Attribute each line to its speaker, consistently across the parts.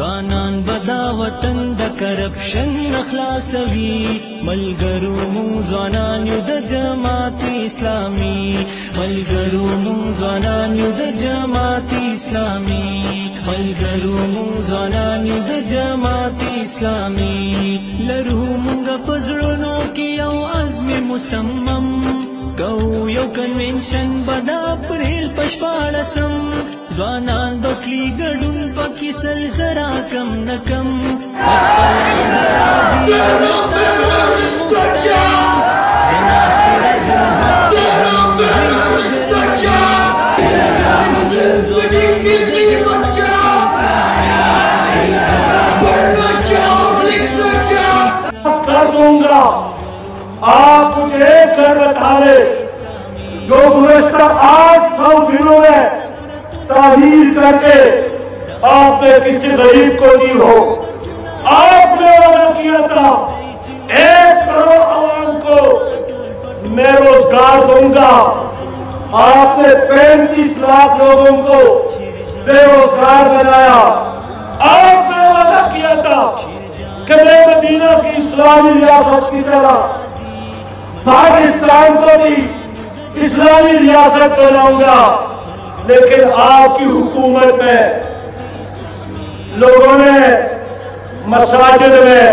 Speaker 1: ځوانان بدا وطن د کرپشن نخلاصوي، ملګرو مونږ ځوانان یو د جماعت اسلامي، ملګرو مونږ ځوانان یو د جماعت اسلامي، ملګرو مونږ ځوانان یو د جماعت اسلامي. لرو مونږ په زړونو کې یو عزم مصمم، کوو یو کنونشن بدا اپریل په 14 ځوانان بکلی ګډون پکې سل زرا کم نه کم. جناب سراج
Speaker 2: کر دوں گا آپ مجھے ایک کر بتا لے جو گزشتہ 800 دنوں میں تعمیر کر کے آپ نے کسی غریب کو دی ہو. آپ نے وعدہ کیا تھا 1 کروڑ عوام کو میں روزگار دوں گا. آپ نے 35 لاکھ لوگوں کو بے روزگار بنایا. آپ نے وعدہ کیا تھا کہ میں مدینہ کی اسلامی ریاست کی طرح پاکستان کو بھی اسلامی ریاست بناؤں گا. لیکن آپ کی حکومت میں لوگوں نے مساجد میں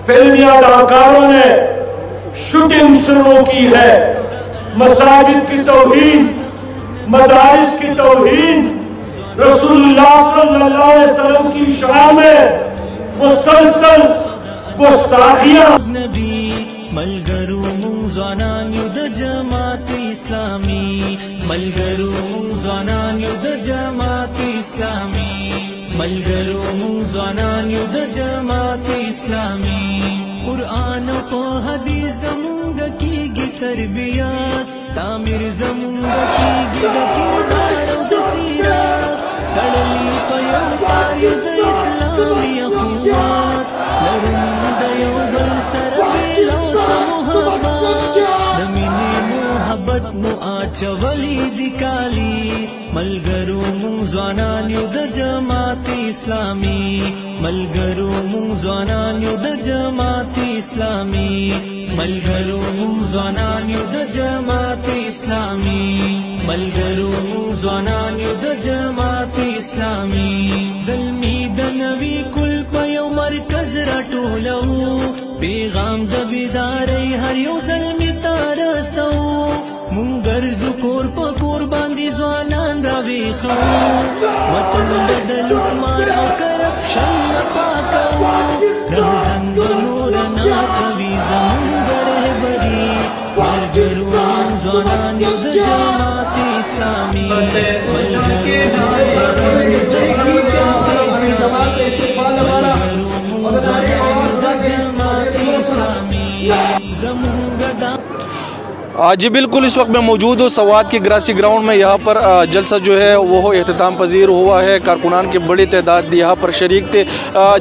Speaker 2: فلمی اداکاروں نے شوٹنگ شروع کی ہے. مساجد کی توہین، مدارس کی توہین، رسول اللہ صلی اللہ علیہ وسلم کی شان میں مسلسل گستاخیاں. ملګرو مونږ ځوانان یو د جماعت اسلامي، ملګرو مونږ ځوانان یو د جماعت اسلامي، ملګرو مونږ ځوانان یو د جماعت اسلامي. قرآن او حدیث زمونږ کیږي تربیات، تعمیر زمونږ کیږي د کردار او د سیرت، تړلي په یو تاریخ د اسلامي اخوات. لرو مونږ د یو بل سره محبت مو اچولی دی کالی. ملګرو مونږ ځوانان یو د جماعت اسلامي، ملګرو مونږ ځوانان یو د جماعت اسلامي، ملګرو مونږ ځوانان یو د جماعت اسلامي، ملګرو مونږ ځوانان یو د جماعت اسلامي. زلمی د نوی کل په یو مرکز راټول
Speaker 1: ټولو پیغام د بیدارۍ هر یو ځل می تارسو مونږ ګرځو کور په کور باندې ځوانان راویښو وطن د لوټمار او کرپشن نه پاکوو رهزنګونو رڼا کوي زمونږ رهبري ملګرو موږ ځوانان یو د جماعت اسلامي ملګرو موږ ځوانان یو د جماعت اسلامي ملګرو موږ ځوانان یو د جماعت اسلامي زمونږ دا
Speaker 3: جی بالکل اس وقت میں موجود ہوں سوات کے گراسی گراؤنڈ میں. یہاں پر جلسہ جو ہے وہ اختتام پذیر ہوا ہے. کارکنان کی بڑی تعداد یہاں پر شریک تھے.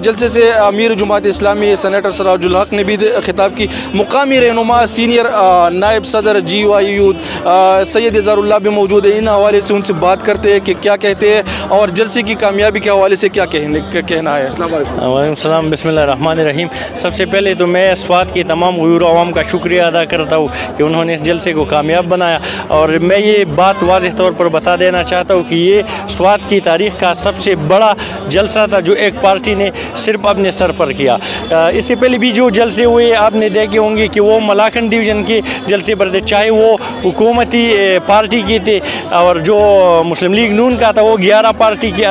Speaker 3: جلسے سے امیر جماعت اسلامی سینیٹر سراج الحق نے بھی خطاب کی. مقامی رہنما سینئر نائب صدر جی وائی یوتھ سید اظہار اللہ بھی موجود ہیں. ان حوالے سے ان سے بات کرتے ہیں کہ کیا کہتے ہیں اور جلسے کی کامیابی کے حوالے سے کیا کہنا ہے. السلام علیکم.
Speaker 4: وعلیکم السلام. بسم اللہ الرحمن الرحیم. سب سے پہلے تو میں سوات کے تمام غیور عوام کا شکریہ ادا کرتا ہوں کہ انہوں نے جلسے کو کامیاب بنایا. اور میں یہ بات واضح طور پر بتا دینا چاہتا ہوں کہ یہ سوات کی تاریخ کا سب سے بڑا جلسہ تھا جو ایک پارٹی نے صرف اپنے سر پر کیا. اس سے پہلے بھی جو جلسے ہوئے آپ نے دیکھے ہوں گے کہ وہ ملاکنڈ ڈویژن کے جلسے پر تھے, چاہے وہ حکومتی پارٹی کے تھے اور جو مسلم لیگ نون کا تھا وہ 11 پارٹی کے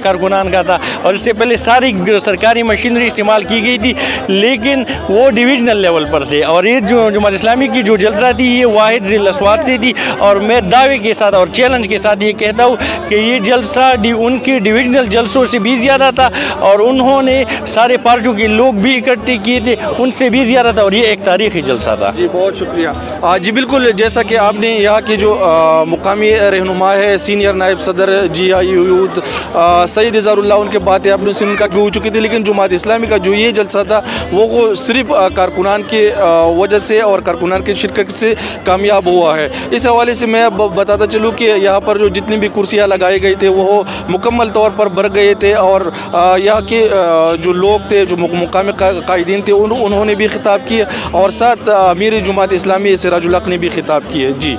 Speaker 4: کارکنان کا تھا. اور اس سے پہلے ساری سرکاری مشینری استعمال کی گئی تھی لیکن وہ ڈویژنل لیول پر تھے. اور یہ جو جماعت اسلامی کی جو جلسہ تھی یہ واحد ضلع سوات سے تھی. اور میں دعوے کے ساتھ اور چیلنج کے ساتھ یہ کہتا ہوں کہ یہ جلسہ ان کے ڈویژنل جلسوں سے بھی زیادہ تھا اور انہوں نے سارے پارٹیوں کے لوگ بھی اکٹھے کیے تھے, ان سے بھی زیادہ تھا. اور یہ ایک تاریخی جلسہ تھا.
Speaker 3: جی بہت شکریہ. جی بالکل جیسا کہ آپ نے یہاں کے جو مقامی رہنما ہے سینئر نائب صدر جی آئی یوتھ سید اظہار اللہ, ان کے باتیں آپ نے سن کا ہو چکی تھی. لیکن جماعت اسلامی کا جو یہ جلسہ تھا وہ صرف کارکنان کے وجہ سے اور کارکنان کی شرکت سے کامیاب ہوا ہے. اس حوالے سے میں بتاتا چلوں کہ یہاں پر جو جتنی بھی کرسیاں لگائے گئے تھے وہ مکمل طور پر بھر گئے تھے. اور یہاں کے جو لوگ تھے جو مقامی قائدین تھے انہوں نے بھی خطاب کیے اور ساتھ امیر جماعت اسلامی سراج الحق نے بھی خطاب کیے. جی